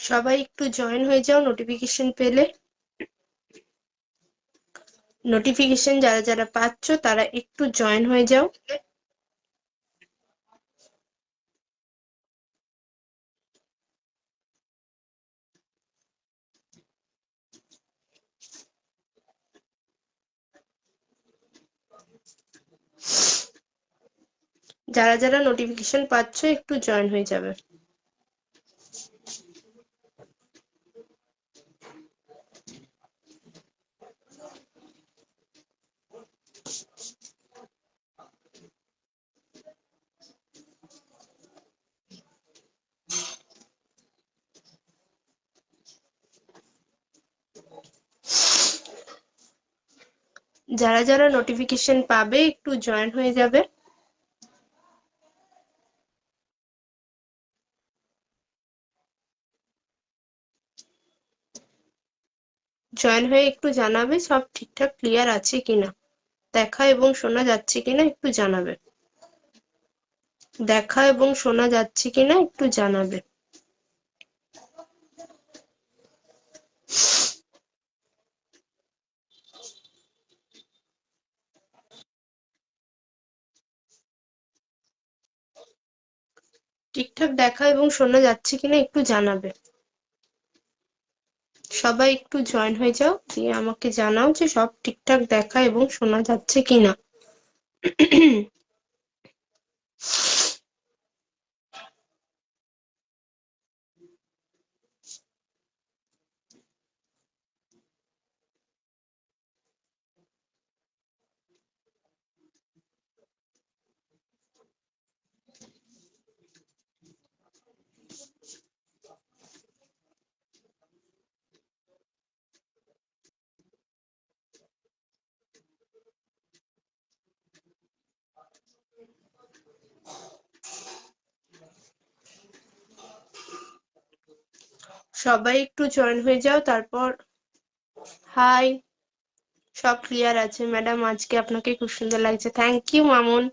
সবাই একটু জয়েন হয়ে যাও নোটিফিকেশন পেলে। নোটিফিকেশন যারা যারা পাচ্ছ তারা একটু জয়েন হয়ে যাও। যারা যারা নোটিফিকেশন পাচ্ছ একটু জয়েন হয়ে যাবে। যারা যারা নোটিফিকেশন পাবে একটু জয়েন হয়ে যাবে। জয়েন হয়ে একটু জানাবে সব ঠিকঠাক ক্লিয়ার আছে কিনা, দেখা এবং শোনা যাচ্ছে কিনা একটু জানাবে। দেখা এবং শোনা যাচ্ছে কিনা একটু জানাবে। ঠিকঠাক দেখা এবং শোনা যাচ্ছে কিনা একটু জানাবে। সবাই একটু জয়েন হয়ে যাও, দিয়ে আমাকে জানাও যে সব ঠিকঠাক দেখা এবং শোনা যাচ্ছে কিনা। সবাই একটু জয়েন হয়ে যাও। তারপর হাই, সব ক্লিয়ার আছে ম্যাডাম, আজকে আপনাকে খুব সুন্দর লাগছে, থ্যাংক ইউ মামুন।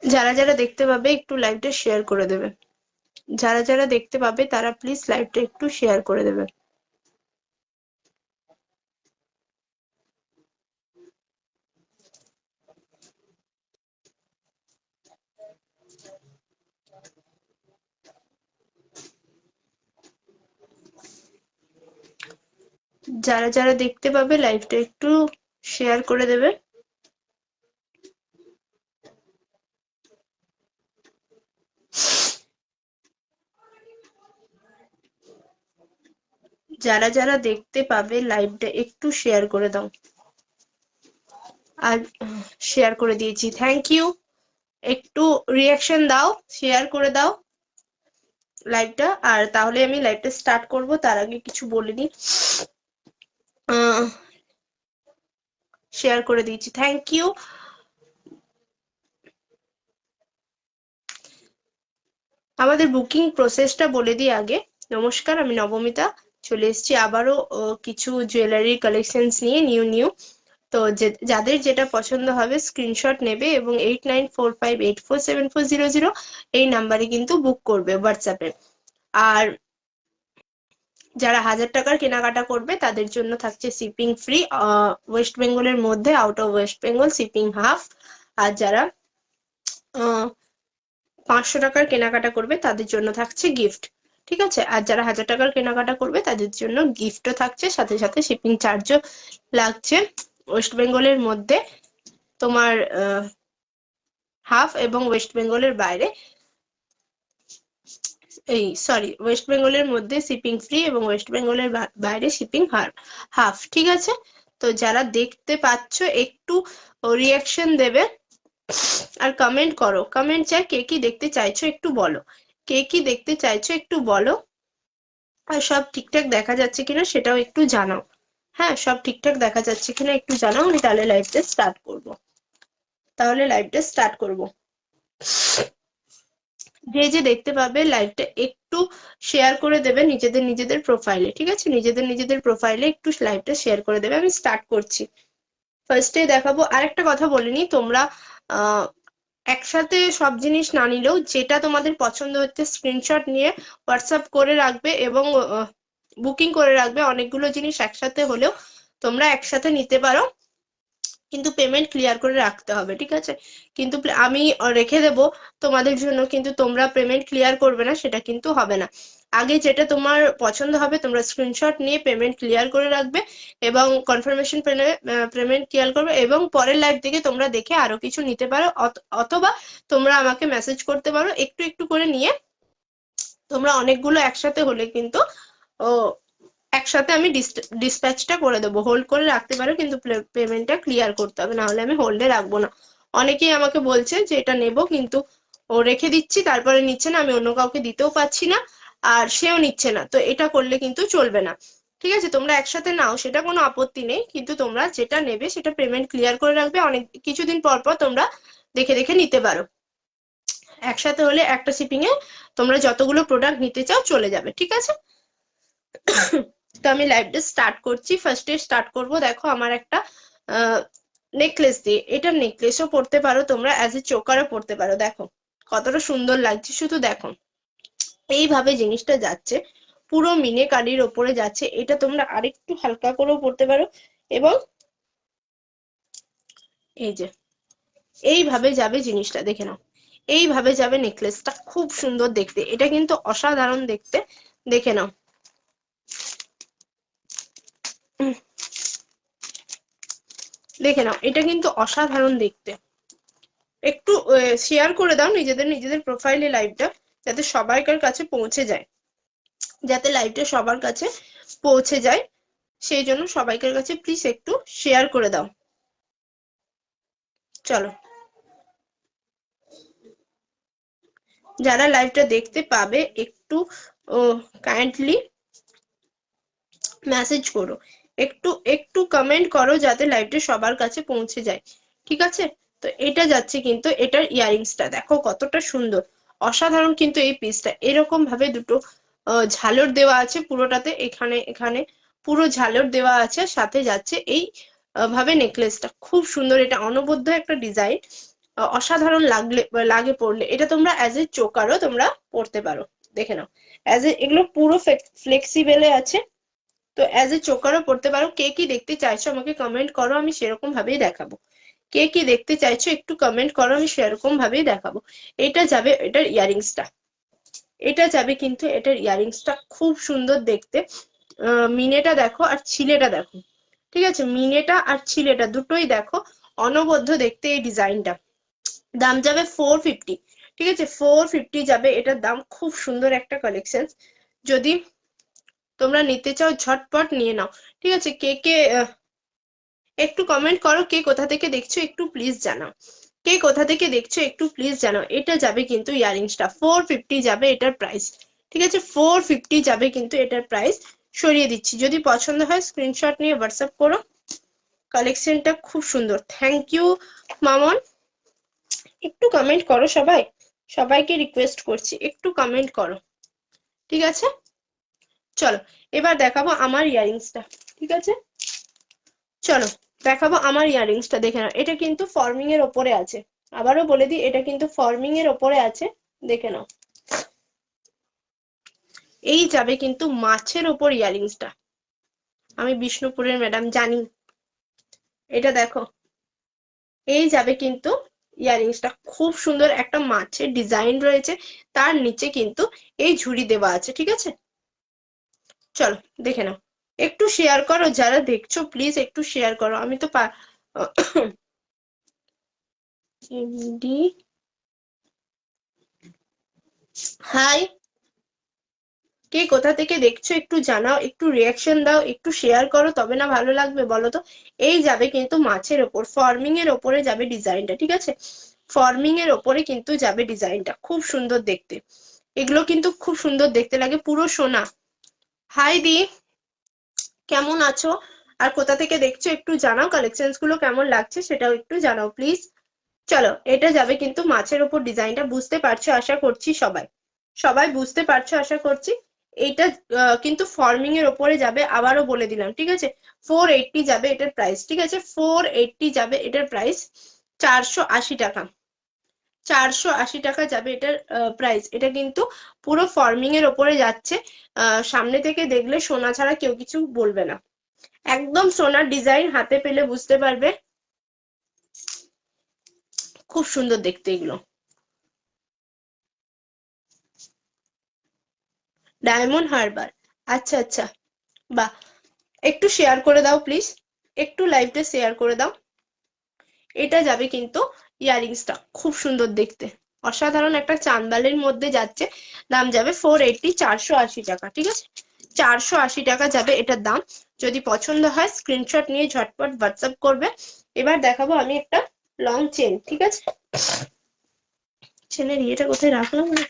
যারা যারা দেখতে পাবে একটু লাইভটা শেয়ার করে দেবে। যারা যারা দেখতে পাবে তারা প্লিজ লাইভটা একটু শেয়ার করে দেবে। যারা যারা দেখতে পাবে লাইভটা একটু শেয়ার করে দেবে। যারা যারা দেখতে পাবে লাইভটা একটু শেয়ার করে দাও। আর শেয়ার করে দিয়েছি, থ্যাংক ইউ। একটু রিয়াকশন দাও, শেয়ার করে দাও লাইভটা। আর তাহলে আমি লাইভটা স্টার্ট করব, তার আগে কিছু বলে নিই। শেয়ার করে দিয়েছি, থ্যাংক ইউ। আমাদের বুকিং প্রসেসটা বলে দিই আগে। নমস্কার, আমি নবমিতা, চলে এসেছি আবারও কিছু জুয়েলারি কালেকশনস নিয়ে নিউ। তো যাদের যেটা পছন্দ হবে স্ক্রিনশট নেবে এবং 8945847400 এই নাম্বারে কিন্তু বুক করবে হোয়াটসঅ্যাপে। আর যারা 1000 টাকার কেনাকাটা করবে তাদের জন্য থাকছে শিপিং ফ্রি, ওয়েস্ট বেঙ্গলের মধ্যে, out of West Bengal shipping half. আর যারা 500 টাকার কেনাকাটা করবে তাদের জন্য থাকছে গিফট, ঠিক আছে। আর যারা 1000 টাকার কেনাকাটা করবে তাদের জন্য গিফটও থাকছে, সাথে সাথে শিপিং চার্জও লাগছে। ওয়েস্ট বেঙ্গলের মধ্যে তোমার হাফ এবং ওয়েস্ট বেঙ্গলের বাইরে, ওয়েস্ট বেঙ্গলের মধ্যে শিপিং ফ্রি এবং ওয়েস্ট বেঙ্গলের বাইরে শিপিং হাফ, ঠিক আছে। তো যারা দেখতে পাচ্ছ একটু রিয়াকশন দেবে আর কমেন্ট করো। কমেন্ট চাই, কে কি দেখতে চাইছো একটু বলো, কে কি দেখতে চাইছো একটু বলো। আর সব ঠিকঠাক দেখা যাচ্ছে কিনা সেটাও একটু জানাও। হ্যাঁ, সব ঠিকঠাক দেখা যাচ্ছে কিনা একটু জানাও, আমি তাহলে লাইভটা স্টার্ট করব। যে যে দেখতে পাবে লাইভটা একটু শেয়ার করে দেবে নিজেদের নিজেদের প্রোফাইলে, ঠিক আছে? নিজেদের নিজেদের প্রোফাইলে একটু লাইভটা শেয়ার করে দেবে। আমি স্টার্ট করছি। ফার্স্টে দেখাবো, আরেকটা কথা বলিনি, তোমরা একসাথে সব জিনিস না নিলেও যেটা তোমাদের পছন্দ হচ্ছে স্ক্রিনশট নিয়ে হোয়াটসঅ্যাপ করে রাখবে এবং বুকিং করে রাখবে। অনেকগুলো জিনিস একসাথে হলেও তোমরা একসাথে নিতে পারো, কিন্তু পেমেন্ট ক্লিয়ার করে রাখতে হবে, ঠিক আছে? কিন্তু আমি রেখে দেবো তোমাদের জন্য, কিন্তু তোমরা পেমেন্ট ক্লিয়ার করবে না সেটা কিন্তু হবে না। আগে যেটা তোমার পছন্দ হবে তোমরা স্ক্রিনশট নিয়ে পেমেন্ট ক্লিয়ার করে রাখবে এবং কনফার্মেশন পেমেন্ট ক্লিয়ার করবে, এবং পরের লাইভ থেকে তোমরা দেখে আরো কিছু নিতে পারো, অথবা তোমরা আমাকে মেসেজ করতে পারো। একটু একটু করে নিয়ে তোমরা অনেকগুলো একসাথে হলে কিন্তু ও একসাথে আমি ডিসপ্যাচটা করে দেবো। হোল্ড করে রাখতে পারো, কিন্তু পেমেন্টটা ক্লিয়ার করতে হবে, না হলে আমি হোল্ডে রাখবো না। অনেকেই আমাকে বলছে যে এটা নেবো কিন্তু ও রেখে দিচ্ছি তারপরে নিচ্ছে না, আমি অন্য কাউকে দিতেও পাচ্ছি না আর সেও নিচ্ছে না, তো এটা করলে কিন্তু চলবে না। ঠিক আছে, তোমরা একসাথে নাও সেটা কোনো আপত্তি নেই, কিন্তু তোমরা যেটা নেবে সেটা পেমেন্ট ক্লিয়ার করে রাখবে। অনেক কিছুদিন পর পর তোমরা দেখে দেখে নিতে পারো। একসাথে হলে একটা শিপিং এ তোমরা যতগুলো প্রোডাক্ট নিতে চাও চলে যাবে, ঠিক আছে? তো আমি লাইভটা স্টার্ট করছি। ফার্স্টে স্টার্ট করব, দেখো আমার একটা নেকলেস দিয়ে। এটা নেকলেসও পরতে পারো তোমরা, অ্যাজ এ চোকারও পরতে পারো। দেখো কতটা সুন্দর লাগছে, শুধু দেখো এইভাবে জিনিসটা যাচ্ছে, পুরো মিনেকারির ওপরে যাচ্ছে। এটা তোমরা আরেকটু হালকা করেও পরতে পারো, এবং এই যে এইভাবে যাবে জিনিসটা, দেখে নাও এইভাবে যাবে নেকলেসটা, খুব সুন্দর দেখতে। এটা কিন্তু অসাধারণ দেখতে, দেখে নাও। দেখে নাও, এটা কিন্তু অসাধারণ দেখতে। একটু শেয়ার করে দাও নিজেদের নিজেদের প্রোফাইলে লাইভটা, যাতে সবাইকার কাছে পৌঁছে যায়, যাতে লাইভটা সবার কাছে পৌঁছে যায়, সেই জন্য সবাইকার কাছে প্লিজ একটু শেয়ার করে দাও। চলো, যারা লাইভটা দেখতে পাবে একটু কাইন্ডলি মেসেজ করো, একটু একটু কমেন্ট করো, যাতে লাইভটা সবার কাছে পৌঁছে যায়, ঠিক আছে? তো এটা যাচ্ছে কিন্তু এটার ইয়ারিংসটা দেখো কতটা সুন্দর, অসাধারণ কিন্তু এই পিসটা। এরকম ভাবে দুটো ঝালর দেওয়া আছে পুরোটাতে, এখানে এখানে পুরো ঝালর দেওয়া আছে, সাথে যাচ্ছে এই ভাবে নেকলেসটা, খুব সুন্দর। এটা অনবদ্য একটা ডিজাইন, অসাধারণ লাগে পরলে। এটা তোমরা অ্যাজ এ চোকারও তোমরা পরতে পারো, দেখে নাও। অ্যাজ এ এগুলো পুরো ফ্লেক্সিবেলে আছে, তো অ্যাজ এ চোকারও পড়তে পারো। কে কি দেখতে চাইছো আমাকে কমেন্ট করো, আমি সেরকম ভাবেই দেখাবো। কে কি দেখতে চাইছো একটু কমেন্ট করো, আমি সেরকম ভাবেই দেখাবো। এটা যাবে এটার ইয়ারিংসটা, এটা যাবে কিন্তু এটার ইয়ারিংসটা খুব সুন্দর দেখতে। মিনেটা দেখো আর ছিলেটা দেখো, ঠিক আছে? মিনেটা আর ছিলেটা দুটোই দেখো, অনবদ্য দেখতে এই ডিজাইনটা। দাম যাবে 450, ঠিক আছে? 450 যাবে এটার দাম। খুব সুন্দর একটা কালেকশন, যদি তোমরা নিতে চাও ঝটপট নিয়ে নাও, ঠিক আছে? কে কে একটু কমেন্ট করো, কে কোথা থেকে দেখছো একটু প্লিজ জানাও, কে কোথা থেকে দেখছো একটু প্লিজ জানাও। এটা যাবে কিন্তু ইয়ারিংসটা 450 যাবে এটার প্রাইস, ঠিক আছে? 450 যাবে কিন্তু এটার প্রাইস। সরিয়ে দিচ্ছি, যদি পছন্দ হয় স্ক্রিনশট নিয়ে হোয়াটসঅ্যাপ করো। কালেকশনটা খুব সুন্দর। থ্যাংক ইউ মামন, একটু কমেন্ট করো সবাই, সবাইকে রিকোয়েস্ট করছি একটু কমেন্ট করো, ঠিক আছে? চলো এবার দেখাবো আমার ইয়ারিংসটা, ঠিক আছে? চলো দেখাবো আমার ইয়ারিংসটা, দেখে নাও। এটা কিন্তু ফর্মিং এর ওপরে আছে, আবারও বলে দিই এটা কিন্তু ফর্মিং এর ওপরে আছে, দেখে নাও। এই যাবে কিন্তু মাছের ওপর ইয়ারিংসটা, আমি বিষ্ণুপুরের ম্যাডাম জানি। এটা দেখো, এই যাবে কিন্তু ইয়ারিংসটা, খুব সুন্দর একটা মাছের ডিজাইন রয়েছে, তার নিচে কিন্তু এই ঝুড়ি দেওয়া আছে, ঠিক আছে? চলো দেখে নাও, একটু শেয়ার করো, যারা দেখছো প্লিজ একটু শেয়ার করো। আমি তো হাই, কে কোথা থেকে দেখছো একটু জানাও, একটু রিয়াকশন দাও, একটু শেয়ার করো, তবে না ভালো লাগবে বলো তো। এই যাবে কিন্তু মাছের ওপর, ফর্মিং এর ওপরে যাবে ডিজাইনটা, ঠিক আছে? ফর্মিং এর ওপরে কিন্তু যাবে ডিজাইনটা, খুব সুন্দর দেখতে। এগুলো কিন্তু খুব সুন্দর দেখতে লাগে, পুরো সোনা। হাই দি, কেমন আছো আর কোথা থেকে দেখছো একটু জানাও, কালেকশনস গুলো কেমন লাগছে সেটাও একটু জানাও প্লিজ। চলো, এটা যাবে কিন্তু মাছের ওপর। ডিজাইনটা বুঝতে পারছো আশা করছি, সবাই সবাই বুঝতে পারছো আশা করছি। এইটা কিন্তু ফর্মিং এর ওপরে যাবে, আবারও বলে দিলাম, ঠিক আছে। 480 যাবে এটার প্রাইস, ঠিক আছে, 480 যাবে এটার প্রাইস। 480 টাকা, 480 টাকা যাবে এটার প্রাইস। এটা কিন্তু পুরো ফর্মিং এর ওপরে যাচ্ছে। সামনে থেকে দেখলে সোনা ছাড়া কেউ কিছু বলবে না, একদম সোনার ডিজাইন, হাতে পেলে বুঝতে পারবে। খুব সুন্দর দেখতে এগুলো। ডায়মন্ড হারবার, আচ্ছা আচ্ছা, বাহ। একটু শেয়ার করে দাও প্লিজ, একটু লাইভটা শেয়ার করে দাও। এটা যাবে কিন্তু ইয়ারিংসটা খুব সুন্দর দেখতে, অসাধারণ একটা চান্দালের মধ্যে যাচ্ছে। দাম যাবে 480, 480 টাকা, ঠিক আছে। 480 টাকা যাবে এটার দাম। যদি পছন্দ হয় স্ক্রিনশট নিয়ে ঝটপট হোয়াটসঅ্যাপ করবে। এবার দেখাবো আমি একটা লং চেন, ঠিক আছে। চেনের ইয়েটা কোথায় রাখলাম না,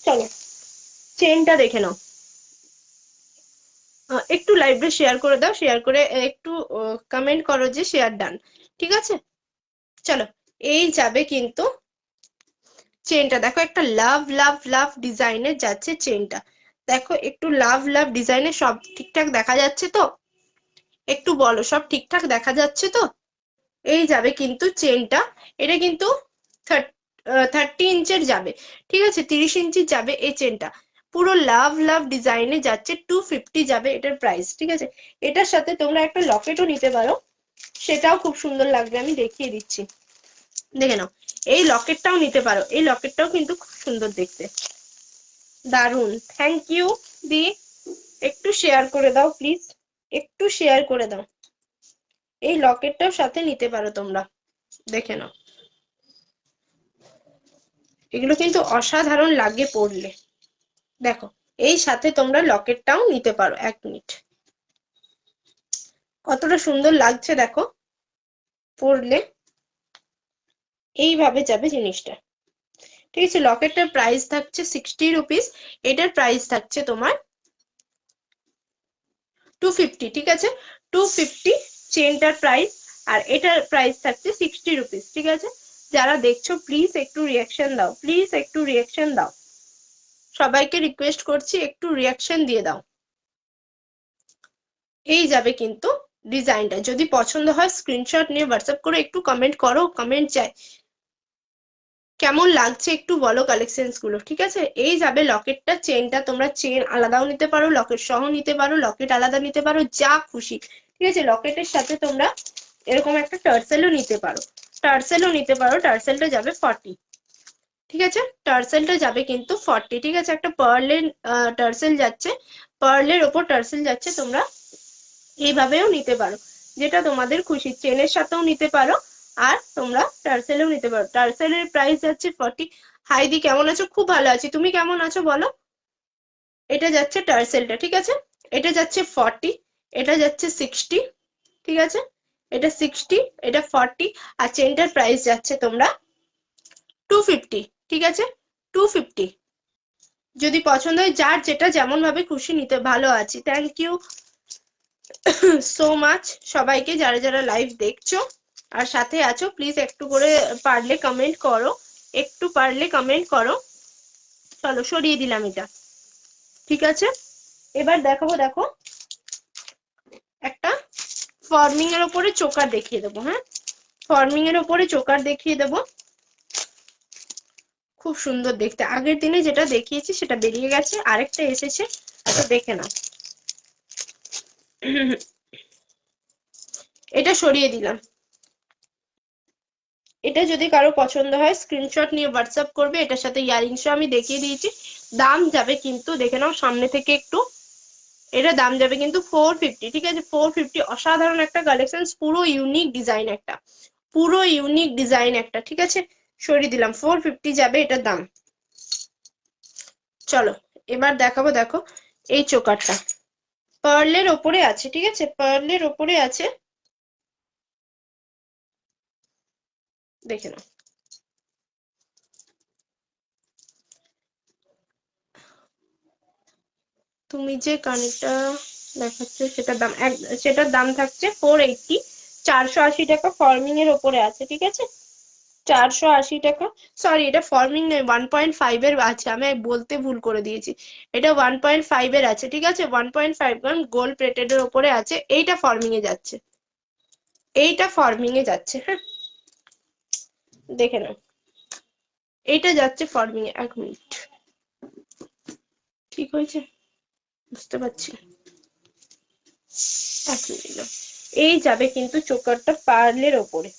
চলো চেনটা দেখে নাও। একটু লাইভটা শেয়ার করে দাও, শেয়ার করে একটু কমেন্ট করো যে শেয়ার ডান, ঠিক আছে। চলো, এই যাবে কিন্তু চেনটা, দেখো একটা লাভ লাভ লাভ ডিজাইনের যাচ্ছে চেনটা। দেখো একটু লাভ লাভ ডিজাইনের, সব ঠিকঠাক দেখা যাচ্ছে তো? একটু বলো সব ঠিকঠাক দেখা যাচ্ছে তো? এই যাবে কিন্তু চেনটা। এটা কিন্তু 30 ইঞ্চের যাবে, ঠিক আছে, 30 ইঞ্চির যাবে এই চেনটা। পুরো লাভ লাভ ডিজাইনে যাচ্ছে, 250 যাবে এটার প্রাইস, ঠিক আছে। এটার সাথে তোমরা একটা লকেটও নিতে পারো, সেটাও খুব সুন্দর লাগবে, আমি দেখিয়ে দিচ্ছি, দেখে নাও। এই লকেটটাও নিতে পারো, এই লকেটটাও কিন্তু খুব সুন্দর দেখতে, দারুন। থ্যাংক ইউ দি, একটু শেয়ার করে দাও প্লিজ, একটু শেয়ার করে দাও। এই লকেটটাও সাথে নিতে পারো তোমরা, দেখে নাও। এগুলো কিন্তু অসাধারণ লাগে পরলে, দেখো। এই সাথে তোমরা লকেটটাও নিতে পারো, 1 মিনিট, কতটা সুন্দর লাগছে দেখো পরলে। এইভাবে যাবে জিনিসটা, ঠিক আছে। লকেটটার প্রাইস থাকছে 60 রুপিস, এটার প্রাইস থাকছে তোমার 250, ঠিক আছে, 250 চেনটার প্রাইস। আর এটার প্রাইস থাকছে 60 রুপিস, ঠিক আছে। যারা দেখছো প্লিজ একটু রিয়াকশন দাও, প্লিজ একটু রিয়াকশন দাও, সবাইকে রিকোয়েস্ট করছি একটু রিয়াকশন দিয়ে দাও। এই যাবে কিন্তু ডিজাইনটা, যদি পছন্দ হয় স্ক্রিনশট নিয়ে হোয়াটসঅ্যাপ করে একটু কমেন্ট করো, কমেন্ট চাই, কেমন লাগছে একটু বলো কালেকশনস গুলো, ঠিক আছে। এই যাবে লকেটটা, চেনটা তোমরা চেন আলাদাও নিতে পারো, লকেট সহ নিতে পারো, লকেট আলাদা নিতে পারো, যা খুশি, ঠিক আছে। লকেটের সাথে তোমরা এরকম একটা টার্সেলও নিতে পারো, টার্সেলও নিতে পারো, টার্সেলটা যাবে 40, ঠিক আছে। টার্সেলটা যাবে কিন্তু 40, ঠিক আছে। একটা পার্লের টার্সেল যাচ্ছে, পার্লের ওপর টার্সেল যাচ্ছে, তোমরা এইভাবেও নিতে পারো, যেটা তোমাদের খুশি, চেনের সাথেও নিতে পারো, আর তোমরা টার্সেলেও নিতে পারো। টার্সেলের প্রাইস যাচ্ছে 40। হাইদি কেমন আছো? খুব ভালো আছি, তুমি কেমন আছো বলো। এটা যাচ্ছে টার্সেলটা, ঠিক আছে, এটা যাচ্ছে 40, এটা যাচ্ছে 60, ঠিক আছে। এটা 60, এটা 40, আর চেনটার প্রাইস যাচ্ছে তোমরা 250, ঠিক আছে, 250। যদি পছন্দ হয়, যার যেটা যেমন ভাবে খুশি নিতে, ভালো আছি, থ্যাংক ইউ সো মাচ সবাইকে, যারা যারা লাইভ দেখছো আর সাথে আছো, প্লিজ একটু করে পারলে কমেন্ট করো, একটু পারলে কমেন্ট করো। চলো সরিয়ে দিলাম এটা, ঠিক আছে। এবার দেখাবো, দেখো একটা ফর্মিং এর ওপরে চোকার দেখিয়ে দেবো, হ্যাঁ, ফর্মিং এর ওপরে চোকার দেখিয়ে দেবো, খুব সুন্দর দেখতে। আগের দিনে যেটা দেখিয়েছি সেটা বেরিয়ে গেছে, আরেকটা এসেছে, তো দেখে নাও। এটা সরিয়ে দিলাম। এটা যদি কারো পছন্দ হয় স্ক্রিনশট নিয়ে হোয়াটসঅ্যাপ করবে, এটার সাথে ইয়ারিংসও আমি দেখিয়ে দিয়েছি। দাম যাবে কিন্তু, দেখে নাও সামনে থেকে একটু, এটা দাম যাবে কিন্তু 450, ঠিক আছে, 450। অসাধারণ একটা কালেকশন, পুরো ইউনিক ডিজাইন একটা, পুরো ইউনিক ডিজাইন একটা, ঠিক আছে। সরিয়ে দিলাম, 450 যাবে এটার দাম। চলো এবার দেখাবো, দেখো এই চোকারটা পার্লের ওপরে আছে, ঠিক আছে, পার্লের ওপরে আছে, দেখে নাও। তুমি যে কানেরটা দেখাচ্ছে সেটার দাম সেটার দাম থাকছে 480, 480 টাকা ফর্মিং এর ওপরে আছে, ঠিক আছে? 480 টাকা, সরি এটা ফর্মিং নয়, 1.5 এর আছে, আমি বলতে ভুল করে দিয়েছি, এটা 1.5 এর আছে, ঠিক আছে? 1.5 কারণ গোল্ড প্লেটেড এর ওপরে আছে, এইটা ফর্মিং এ যাচ্ছে, এইটা ফর্মিং এ যাচ্ছে। হ্যাঁ, দেখে নাও, এইটা যাচ্ছে ফর্মিং এ। 1 মিনিট, ঠিক হয়েছে? বুঝতে পারছি। 1 মিনিট, এই যাবে কিন্তু চোকারটা পার্লের ওপরে,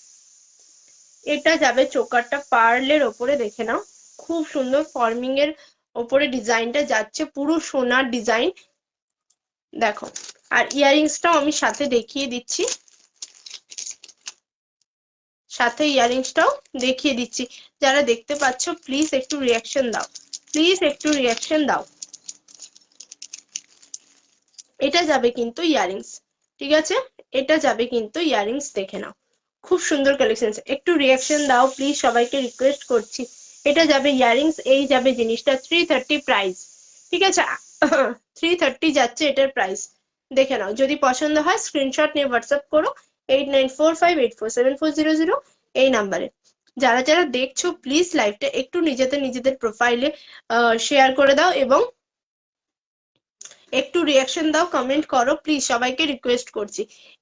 এটা যাবে চোকারটা পার্লের ওপরে, দেখে নাও খুব সুন্দর ফর্মিং এর ওপরে ডিজাইনটা যাচ্ছে, পুরো সোনার ডিজাইন, দেখো। আর ইয়ারিংসটাও আমি সাথে দেখিয়ে দিচ্ছি, সাথে ইয়ারিংসটাও দেখিয়ে দিচ্ছি। যারা দেখতে পাচ্ছ প্লিজ একটু রিয়াকশন দাও, প্লিজ একটু রিয়াকশন দাও। এটা যাবে কিন্তু ইয়ারিংস, ঠিক আছে? এটা যাবে কিন্তু ইয়ারিংস, দেখে নাও খুব সুন্দর কালেকশন, একটু রিয়াকশন দাও প্লিজ, সবাইকে রিকোয়েস্ট করছি। এটা যাবে ইয়ারিংস, এই যাবে জিনিসটা 330 প্রাইস, ঠিক আছে? 330 যাচ্ছে এটার প্রাইস, দেখে নাও। যদি পছন্দ হয় স্ক্রিনশট নিয়ে হোয়াটসঅ্যাপ করো 8945847400 এই নাম্বারে। যারা যারা দেখছো প্লিজ লাইভটা একটু নিজেদের নিজেদের প্রোফাইলে শেয়ার করে দাও এবং একটু রিয়াকশন দাও, কমেন্ট করো প্লিজ, সবাইকে রিকোয়েস্ট করছি।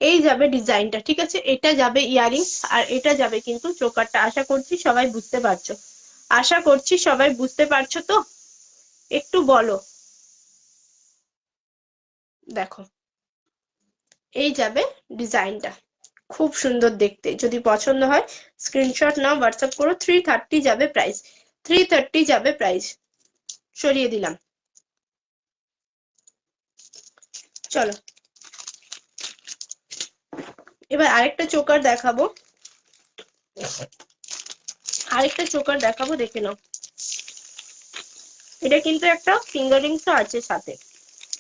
এই যাবে ডিজাইনটা, ঠিক আছে? এটা যাবে ইয়ারিংস, আর এটা যাবে কিন্তু চোকারটা। আশা করছি সবাই বুঝতে পারছো, আশা করছি সবাই বুঝতে পারছো তো, একটু বলো। দেখো, এই যাবে ডিজাইনটা, খুব সুন্দর দেখতে, যদি পছন্দ হয় স্ক্রিনশট নাও, হোয়াটসঅ্যাপ করো। 330 যাবে প্রাইস, 330 যাবে প্রাইস, সরিয়ে দিলাম। চলো এবার আরেকটা চোকার দেখাবো, আরেকটা চোকার দেখাবো, দেখে নাও। এটা কিন্তু একটা ফিঙ্গারিংসও আছে সাথে,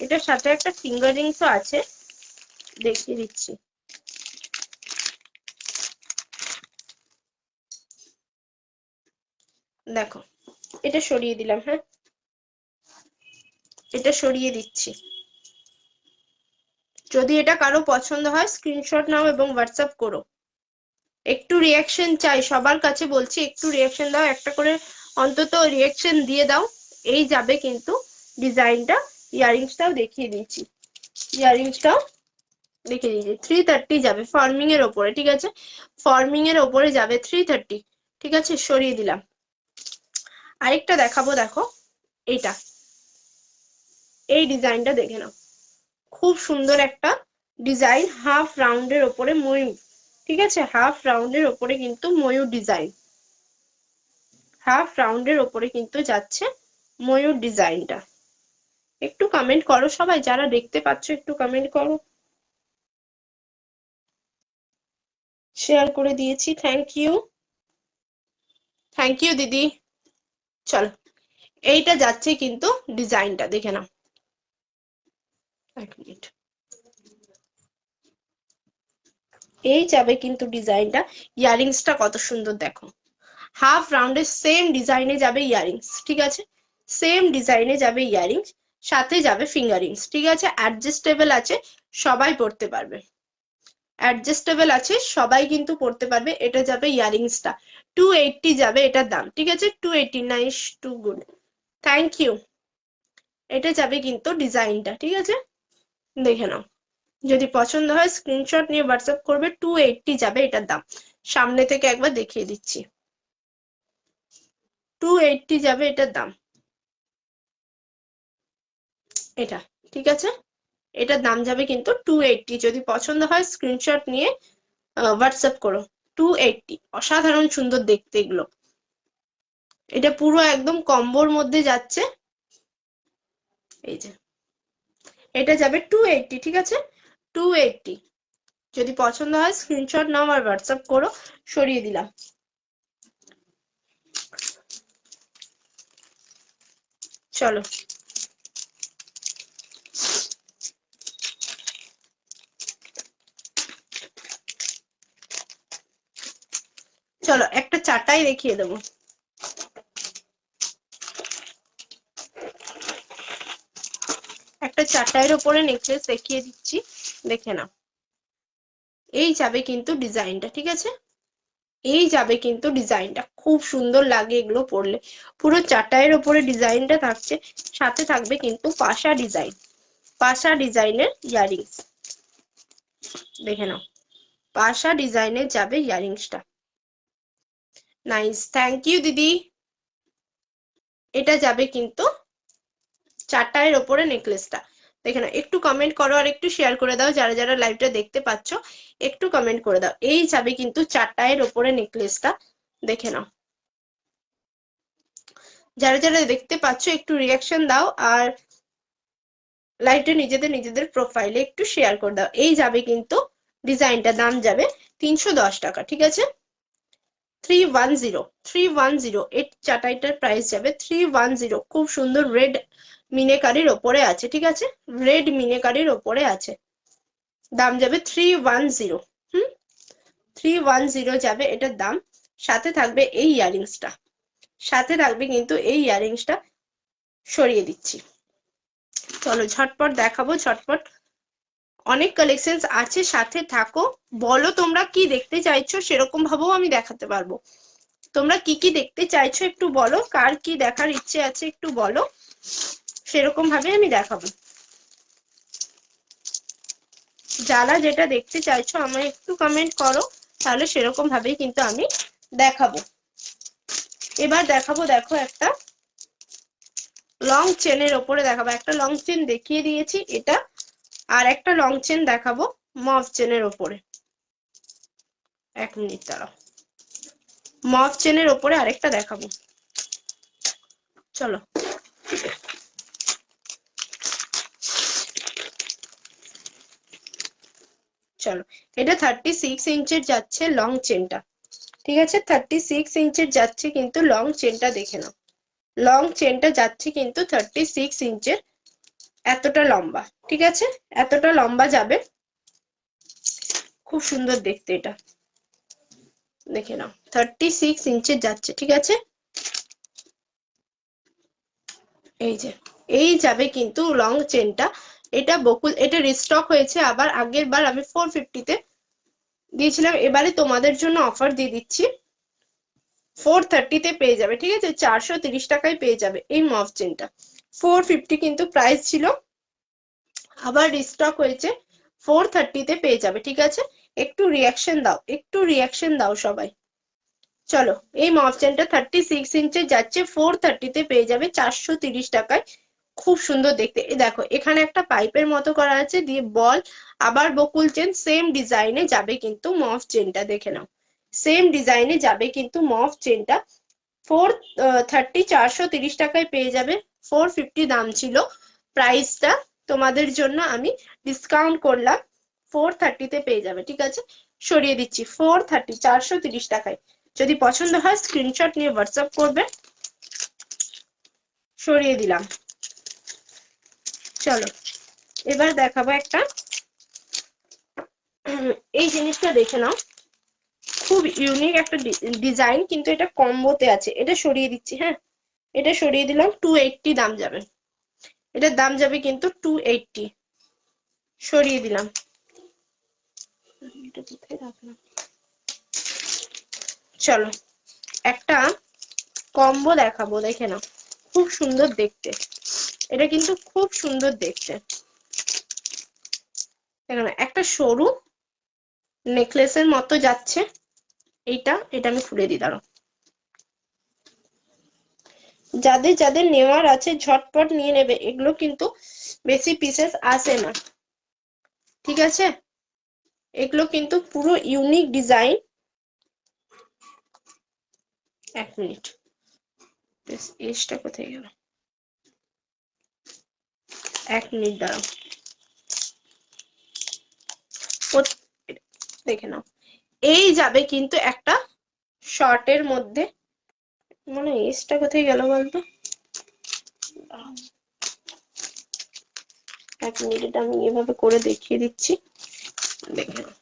এটার সাথে একটা ফিঙ্গারিংসও আছে, দেখিয়ে দিচ্ছি। দেখো, এটা সরিয়ে দিলাম, হ্যাঁ এটা সরিয়ে দিচ্ছি। যদি এটা কারো পছন্দ হয় স্ক্রিনশট নাও এবং হোয়াটসঅ্যাপ করো। একটু রিয়াকশন চাই, সবার কাছে বলছি একটু রিয়াকশন দাও, একটা করে অন্তত রিয়াকশন দিয়ে দাও। এই যাবে কিন্তু ডিজাইনটা, ইয়ারিংসটাও দেখিয়ে দিচ্ছি, ইয়ারিংসটাও দেখিয়ে দিচ্ছি। 330 যাবে ফর্মিং এর ওপরে, ঠিক আছে? ফর্মিং এর ওপরে যাবে 330, ঠিক আছে? সরিয়ে দিলাম। আরেকটা দেখাবো, দেখো এইটা, এই ডিজাইনটা দেখে নাও, খুব সুন্দর একটা ডিজাইন, হাফ রাউন্ডের ওপরে ময়ূর, ঠিক আছে? হাফ রাউন্ডের ওপরে কিন্তু ময়ূর ডিজাইন, হাফ রাউন্ডের ওপরে কিন্তু যাচ্ছে ময়ূর ডিজাইনটা। একটু কমেন্ট করো সবাই, যারা দেখতে পাচ্ছ একটু কমেন্ট করো। শেয়ার করে দিয়েছি, থ্যাংক ইউ, থ্যাংক ইউ দিদি। চলো, এইটা যাচ্ছে কিন্তু ডিজাইনটা, দেখে নাও। 1 মিনিট, এই যাবে কিন্তু ডিজাইনটা, ইয়ারিংসটা কত সুন্দর দেখো, হাফ রাউন্ডের সেম ডিজাইনে যাবে ইয়ারিংস, ঠিক আছে? সেম ডিজাইনে যাবে ইয়ারিংস, সাথে যাবে ফিঙ্গারিংস, ঠিক আছে? অ্যাডজাস্টেবল আছে, সবাই পড়তে পারবে, অ্যাডজাস্টেবল আছে, সবাই কিন্তু পড়তে পারবে। এটা যাবে ইয়ারিংসটা, 280 যাবে এটার দাম, ঠিক আছে? 280, nice, too good, thank you. এটা যাবে কিন্তু ডিজাইনটা, ঠিক আছে? দেখে নাও, যদি পছন্দ হয় স্ক্রিনশট নিয়ে হোয়াটসঅ্যাপ করবে। 280 যাবে এটার দাম, সামনে থেকে একবার দেখিয়ে দিচ্ছি, 280 যাবে এটার দাম, এটা, ঠিক আছে? এটার দাম যাবে কিন্তু 280, যদি পছন্দ হয় স্ক্রিনশট নিয়ে হোয়াটসঅ্যাপ করো। 280, অসাধারণ সুন্দর দেখতে এগুলো, এটা পুরো একদম কম্বোর মধ্যে যাচ্ছে, এই যে এটা যাবে 280, ঠিক আছে? 280, যদি পছন্দ হয় স্ক্রিনশট নাও আর হোয়াটসঅ্যাপ করো। সরিয়ে দিলাম। চলো, চলো একটা চাটাই দেখিয়ে দেবো, একটা চাটাইয়ের ওপরে নেকলেস দেখিয়ে দিচ্ছি, দেখে নাও। এই যাবে কিন্তু ডিজাইনটা, ঠিক আছে? এই যাবে কিন্তু ডিজাইনটা, খুব সুন্দর লাগে এগুলো পরলে। পুরো চাটাইয়ের ওপরে ডিজাইনটা থাকছে, সাথে থাকবে কিন্তু পাশা ডিজাইন, পাশা ডিজাইনের ইয়ারিংস। দেখে নাও, পাশা ডিজাইনের যাবে ইয়ারিংসটা। নাইস, থ্যাংক ইউ দিদি। এটা যাবে কিন্তু চাটাইয়ের ওপরে নেকলেসটা। দেখে নাও, একটু কমেন্ট করো আর একটু শেয়ার করে দাও, যারা যারা লাইভটা দেখতে পাচ্ছ একটু কমেন্ট করে দাও। এই যাবে কিন্তু চাটাইয়ের ওপরে নেকলেসটা, দেখে নাও। যারা যারা দেখতে পাচ্ছ একটু রিয়াকশন দাও, আর লাইভটা নিজেদের নিজেদের প্রোফাইলে একটু শেয়ার করে দাও। এই যাবে কিন্তু ডিজাইনটা, দাম যাবে 310 টাকা, ঠিক আছে? 310, 310 এই চাটাইটার প্রাইস যাবে 310। খুব সুন্দর রেড মিনেকারির ওপরে আছে, ঠিক আছে? রেড মিনেকারির ওপরে আছে, দাম যাবে 310। হুম, 310 যাবে এটার দাম। সাথে থাকবে এই ইয়ারিংসটা, সাথে থাকবে কিন্তু এই ইয়ারিংসটা। সরিয়ে দিচ্ছি, চলো ঝটপট দেখাবো, ঝটপট। অনেক কালেকশন আছে, সাথে থাকো। বলো তোমরা কি দেখতে চাইছো, সেরকম ভাবেও আমি দেখাতে পারবো। তোমরা কি কি দেখতে চাইছো একটু বলো, কার কি দেখার ইচ্ছে আছে একটু বলো, সেরকম ভাবে আমি দেখাবো। যারা যেটা দেখতে চাইছো আমায় একটু কমেন্ট করো, তাহলে সেরকম ভাবেই কিন্তু আমি দেখাবো। এবার দেখাবো, দেখো একটা লং চেনের ওপরে দেখাবো। একটা লং চেন দেখিয়ে দিয়েছি এটা, আর একটা লং চেন দেখাবো মফ চেনের ওপরে। এক মিনিট দাঁড়াও, মফ চেনের ওপরে আরেকটা দেখাবো, চলো। চলো, এটা 36 ইঞ্চের যাচ্ছে লং চেনটা, ঠিক আছে? 36 ইঞ্চের যাচ্ছে কিন্তু লং চেনটা, দেখে নাও। লং চেনটা যাচ্ছে কিন্তু 36 ইঞ্চের, এতটা লম্বা, ঠিক আছে? এতটা লম্বা যাবে, খুব সুন্দর দেখতে এটা, দেখে নাও। 36 ইঞ্চের যাচ্ছে, ঠিক আছে? এই যে, এই যাবে কিন্তু লং চেনটা। এটা বকুল, এটা রিস্টক হয়েছে, আবার আগের বার আমি 450-তে দিয়েছিলাম, এবারে তোমাদের জন্য অফার দিয়ে দিচ্ছি, 430-তে পেয়ে যাবে, ঠিক আছে? 430 টাকায় পেয়ে যাবে এই মফ চেনটা। 450 কিন্তু প্রাইস ছিল, আবার রিস্টক হয়েছে, 430-তে পেয়ে যাবে, ঠিক আছে? একটু রিয়াকশন দাও, একটু রিয়াকশন দাও সবাই। চলো, এই মফ চেনটা 36 ইঞ্চে যাচ্ছে, 430-তে পেয়ে যাবে 430 টাকায়। খুব সুন্দর দেখতে। এই দেখো, এখানে একটা পাইপের মতো করা আছে, দিয়ে বল, আবার বকুল চেন, সেম ডিজাইনে যাবে কিন্তু মফ চেনটা, দেখে নাও। সেম ডিজাইনে যাবে কিন্তু মফ চেনটা। 430, 430 টাকায় পেয়ে যাবে। 450 দাম ছিল, প্রাইসটা তোমাদের জন্য আমি ডিসকাউন্ট করলাম, 430-তে পেয়ে যাবে, ঠিক আছে? সরিয়ে দিচ্ছি, 430, 430 টাকায়। যদি পছন্দ হয় স্ক্রিনশট নিয়ে হোয়াটসঅ্যাপ করবে। সরিয়ে দিলাম। চলো, এবার দেখাবো একটা, এই জিনিসটা দেখে নাও, খুব ইউনিক একটা ডিজাইন, কিন্তু এটা কম্বোতে আছে। এটা সরিয়ে দিচ্ছি, হ্যাঁ, এটা সরিয়ে দিলাম। 280 দাম যাবে, এটার দাম যাবে কিন্তু 280। সরিয়ে দিলাম, এটা কোথায় রাখলাম। চলো, একটা কম্বো দেখাবো, দেখে নাও, খুব সুন্দর দেখতে। এটা কিন্তু খুব সুন্দর দেখতে, দেখো না, একটা সরু নেকলেসের মতো যাচ্ছে। এটা আমি খুলে দিই, দাঁড়াও। যাদের যাদের নেওয়ার আছে ঝটপট নিয়ে নেবে, এগুলো কিন্তু বেশি পিসেস আসে না, ঠিক আছে? এগুলো কিন্তু পুরো ইউনিক ডিজাইন। এক মিনিট, এসটা কোথায় গেল, এক মিনিট দাঁড়াও। দেখে নাও, এই যাবে কিন্তু একটা শর্টের মধ্যে, মানে এসটা কোথায় গেল বলতো, এক মিনিট, আমি এভাবে করে দেখিয়ে দিচ্ছি, দেখে নাও।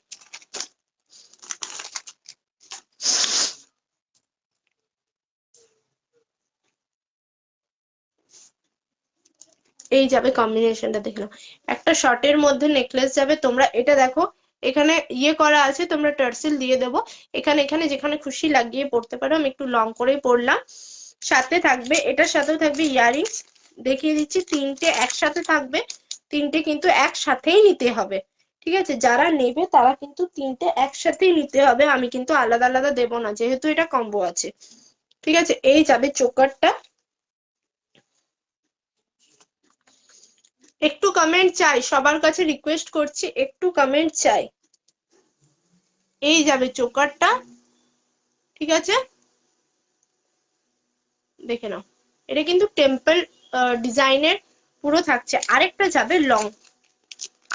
এই যাবে কম্বিনেশনটা, দেখে নাও। একটা শর্টের মধ্যে নেকলেস যাবে, তোমরা এটা দেখো, এখানে ইয়ে করা আছে, তোমরা টার্সেল দিয়ে দেবো। এখানে এখানে যেখানে খুশি লাগিয়ে পড়তে পারো, আমি একটু লং করেই পড়লাম। সাথে থাকবে, এটার সাথেও থাকবে ইয়াররিংস, দেখিয়ে দিচ্ছি, তিনটে একসাথে থাকবে। তিনটে কিন্তু একসাথেই নিতে হবে, ঠিক আছে? যারা নেবে তারা কিন্তু তিনটে একসাথেই নিতে হবে, আমি কিন্তু আলাদা আলাদা দেবো না, যেহেতু এটা কম্বো আছে, ঠিক আছে? এই যাবে চোকারটা। একটু কমেন্ট চাই, সবার কাছে রিকোয়েস্ট করছি, একটু কমেন্ট চাই। এই যাবে চোকারটা, ঠিক আছে? দেখে নাও, এটা কিন্তু টেম্পল ডিজাইনের পুরো থাকছে। আরেকটা যাবে লং,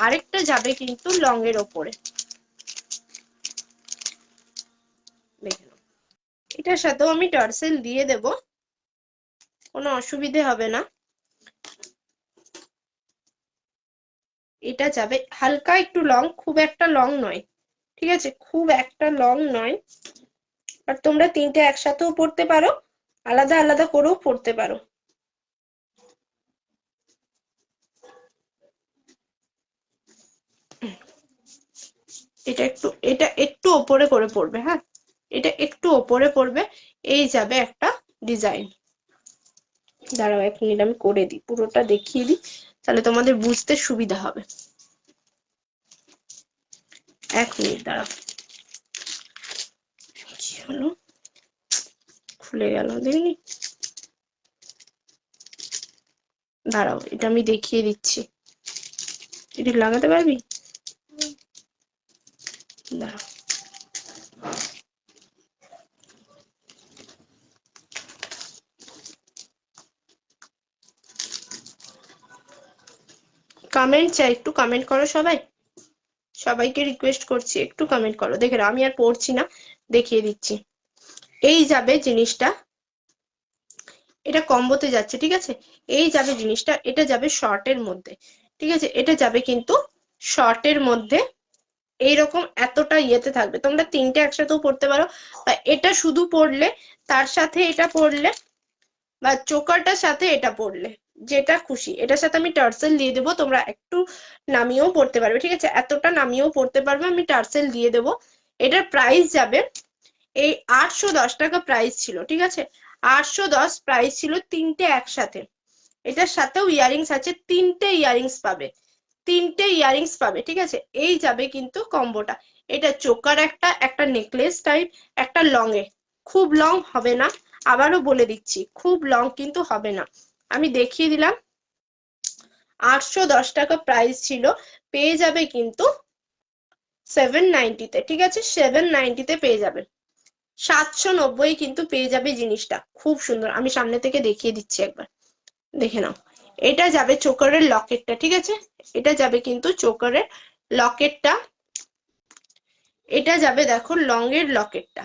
আরেকটা যাবে কিন্তু লং এর ওপরে, দেখে নাও। এটার সাথেও আমি টার্সেল দিয়ে দেব, কোনো অসুবিধে হবে না। এটা যাবে হালকা একটু লং, খুব একটা লং নয়, ঠিক আছে? খুব একটা লং নয়। আর তোমরা তিনটে একসাথেও পড়তে পারো, আলাদা আলাদা করেও পড়তে পারো। এটা একটু ওপরে করে পড়বে, হ্যাঁ, এটা একটু ওপরে পড়বে। এই যাবে একটা ডিজাইন। দাঁড়াও 1 মিনিট, আমি করে দিই, পুরোটা দেখিয়ে দিই, তাহলে তোমাদের বুঝতে সুবিধা হবে। 1 মিনিট দাঁড়াও, কি হলো, খুলে গেল, দেখিনি। দাঁড়াও, এটা আমি দেখিয়ে দিচ্ছি, এটা লাগাতে পারবি? দাঁড়াও, কমেন্ট চাই, একটু কমেন্ট করো সবাই, সবাইকে রিকোয়েস্ট করছি, একটু কমেন্ট করো। দেখে নাও, আমি আর পড়ছি না, দেখিয়ে দিচ্ছি। এই যাবে জিনিসটা, এটা কম্বোতে যাচ্ছে, ঠিক আছে? এই যাবে জিনিসটা, এটা যাবে শর্টের মধ্যে, ঠিক আছে? এটা যাবে কিন্তু শর্টের মধ্যে, এইরকম এতটা ইয়েতে থাকবে। তোমরা তিনটে একসাথেও পড়তে পারো, বা এটা শুধু পড়লে, তার সাথে এটা পড়লে, বা চোকারটার সাথে এটা পড়লে, যেটা খুশি। এটার সাথে আমি টার্সেল দিয়ে দেবো, তোমরা একটু নামিয়েও পড়তে পারবে, ঠিক আছে? এতটা নামিয়েও পড়তে পারবে, আমি টার্সেল দিয়ে দেবো। এটার প্রাইস যাবে, এই 810 টাকা প্রাইস ছিল, ঠিক আছে? 810 প্রাইস ছিল তিনটে একসাথে। এটার সাথেও ইয়ারিংস আছে, তিনটে ইয়ারিংস পাবে, তিনটে ইয়ারিংস পাবে, ঠিক আছে? এই যাবে কিন্তু কম্বোটা। এটা চোকার একটা, একটা নেকলেস টাইপ, একটা লং এ। খুব লং হবে না, আবারও বলে দিচ্ছি, খুব লং কিন্তু হবে না। আমি দেখিয়ে দিলাম। 810 টাকা প্রাইস ছিল, পেয়ে যাবে কিন্তু 790-তে, ঠিক আছে? 790-তে পেয়ে যাবে। 790 কিন্তু পেয়ে যাবে জিনিসটা, খুব সুন্দর। আমি সামনে থেকে দেখিয়ে দিচ্ছি একবার, দেখে নাও। এটা যাবে চোকারের লকেটটা, ঠিক আছে? এটা যাবে কিন্তু চোকারের লকেটটা। এটা যাবে, দেখো, লং এর লকেটটা,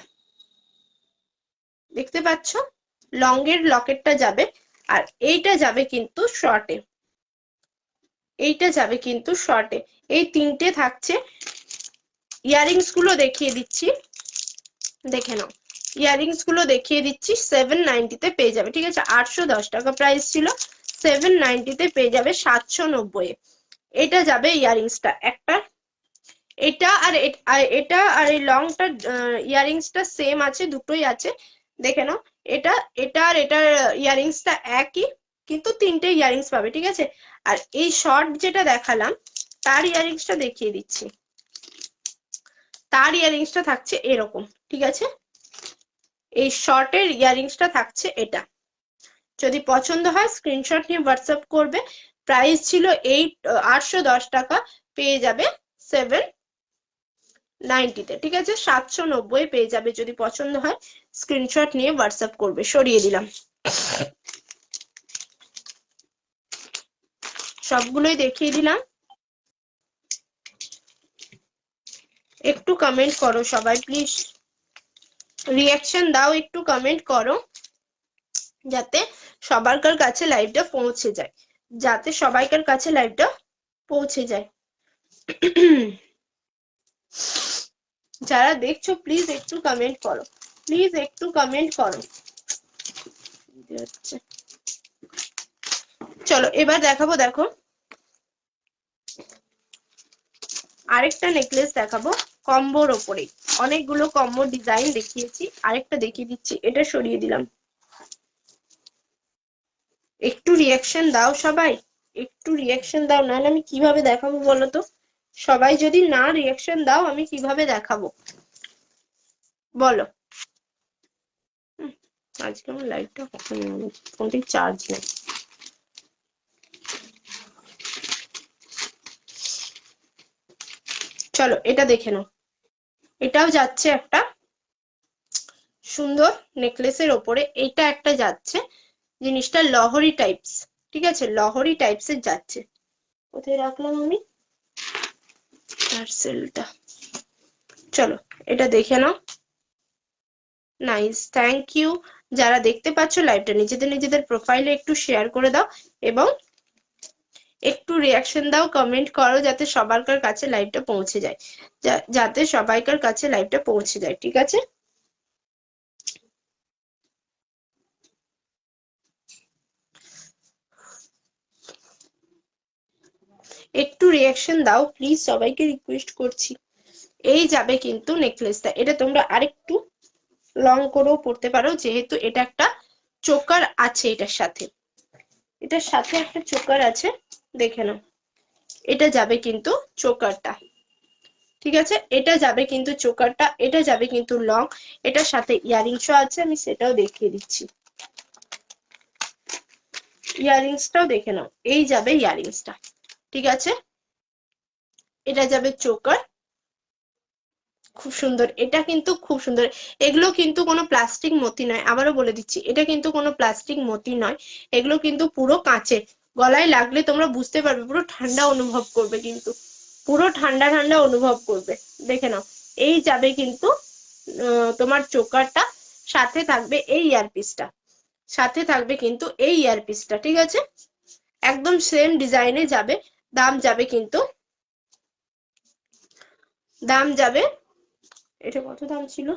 দেখতে পাচ্ছ? লং এর লকেটটা যাবে। আর এইটা যাবে কিন্তু শর্টে, এইটা যাবে কিন্তু শর্টে। এই তিনটে থাকছে। ইয়ারিংস গুলো দেখিয়ে দিচ্ছি, দেখে নাও। ইয়ারিংস গুলো দেখিয়ে দিচ্ছি, 790-তে পেয়ে যাবে, ঠিক আছে? 810 টাকা প্রাইস ছিল, 790-তে পেয়ে যাবে 790-এ। এটা যাবে ইয়ারিংসটা একটা, এটা আর এটা আর এই লংটা ইয়ারিংসটা সেম আছে, দুটোই আছে, দেখে নাও। এটা এটা আর এটার ইয়ারিংসটা একই, কিন্তু তিনটে ইয়ারিংস পাবে, ঠিক আছে? আর এই শর্ট যেটা দেখালাম, তার ইয়ারিংসটা দেখিয়ে দিচ্ছি। তার ইয়ারিংসটা থাকছে এরকম, ঠিক আছে? এই শর্টের ইয়ারিংসটা থাকছে এটা। যদি পছন্দ হয় স্ক্রিনশট নিয়ে হোয়াটসঅ্যাপ করবে। প্রাইস ছিল 810 টাকা, পেয়ে যাবে 790-তে, ঠিক আছে? 790 পেয়ে যাবে, যদি পছন্দ হয় স্ক্রিনশট নিয়ে হোয়াটসঅ্যাপ করবে। সরিয়ে দিলাম, সবগুলোই দেখিয়ে দিলাম। একটু কমেন্ট করো সবাই প্লিজ, রিয়াকশন দাও, একটু কমেন্ট করো, যাতে সবাইকার কাছে লাইভটা পৌঁছে যায়, যাতে সবাইকার কাছে লাইভটা পৌঁছে যায়। যারা দেখছো প্লিজ একটু কমেন্ট করো, প্লিজ একটু কমেন্ট করো। চলো এবার দেখাবো, দেখো আরেকটা নেকলেস দেখাবো কম্বোর ওপরে, অনেকগুলো কম্বো ডিজাইন দেখিয়েছি, আরেকটা দেখিয়ে দিচ্ছি, এটা সরিয়ে দিলাম। একটু রিয়াকশন দাও সবাই, একটু রিয়াকশন দাও, নাহলে আমি কিভাবে দেখাবো বলো তো? সবাই যদি না রিয়াকশন দাও আমি কিভাবে দেখাবো বলো? আজকে আমার লাইটটা কখন ফোনটি চার্জ নেই। চলো এটা দেখে নাও, এটাও যাচ্ছে একটা সুন্দর নেকলেসের ওপরে, এটা একটা যাচ্ছে জিনিসটা লহরি টাইপস, ঠিক আছে, লহরি টাইপস এর যাচ্ছে। কোথায় রাখলাম আমি পার্সেলটা? চলো এটা দেখে নাও। Nice, thank you. যারা দেখতে পাচ্ছ লাইভটা নিজেদের নিজেদের প্রোফাইলে একটু শেয়ার করে দাও এবং একটু রিয়াকশন দাও, কমেন্ট করো, যাতে সবার কাছে লাইভটা পৌঁছে যায়, যাতে সবাইকার কাছে লাইভটা পৌঁছে যায়, ঠিক আছে? একটু রিয়াকশন দাও প্লিজ, সবাইকে রিকোয়েস্ট করছি। এই যাবে কিন্তু নেকলেসটা, এটা তোমরা আরেকটু লং করেও পড়তে পারো, যেহেতু এটা একটা চোকার আছে, এটার সাথে একটা চোকার আছে, দেখে নাও। এটা যাবে কিন্তু চোকারটা, ঠিক আছে, এটা যাবে কিন্তু চোকারটা, এটা যাবে কিন্তু লং, এটার সাথে ইয়ারিংসও আছে, আমি সেটাও দেখিয়ে দিচ্ছি। ইয়ারিংসটাও দেখে নাও, এই যাবে ইয়ারিংসটা, ঠিক আছে, এটা যাবে চোকার, খুব সুন্দর, এটা কিন্তু খুব সুন্দর। এগুলো কিন্তু কোনো প্লাস্টিক মতি নয়, আবারও বলে দিচ্ছি, এটা কিন্তু কোনো প্লাস্টিক মতি নয়, এগুলো কিন্তু পুরো কাঁচের। গলায় লাগলে তোমরা বুঝতে পারবে, পুরো ঠান্ডা অনুভব করবে, কিন্তু পুরো ঠান্ডা ঠান্ডা অনুভব করবে, দেখে নাও। এই যাবে কিন্তু তোমার চোকারটা, সাথে থাকবে এই ইয়ারপিসটা, সাথে থাকবে কিন্তু এই ইয়ারপিসটা, ঠিক আছে, একদম সেম ডিজাইনে যাবে। দাম যাবে কিন্তু, দাম যাবে, এটা কত দাম ছিল,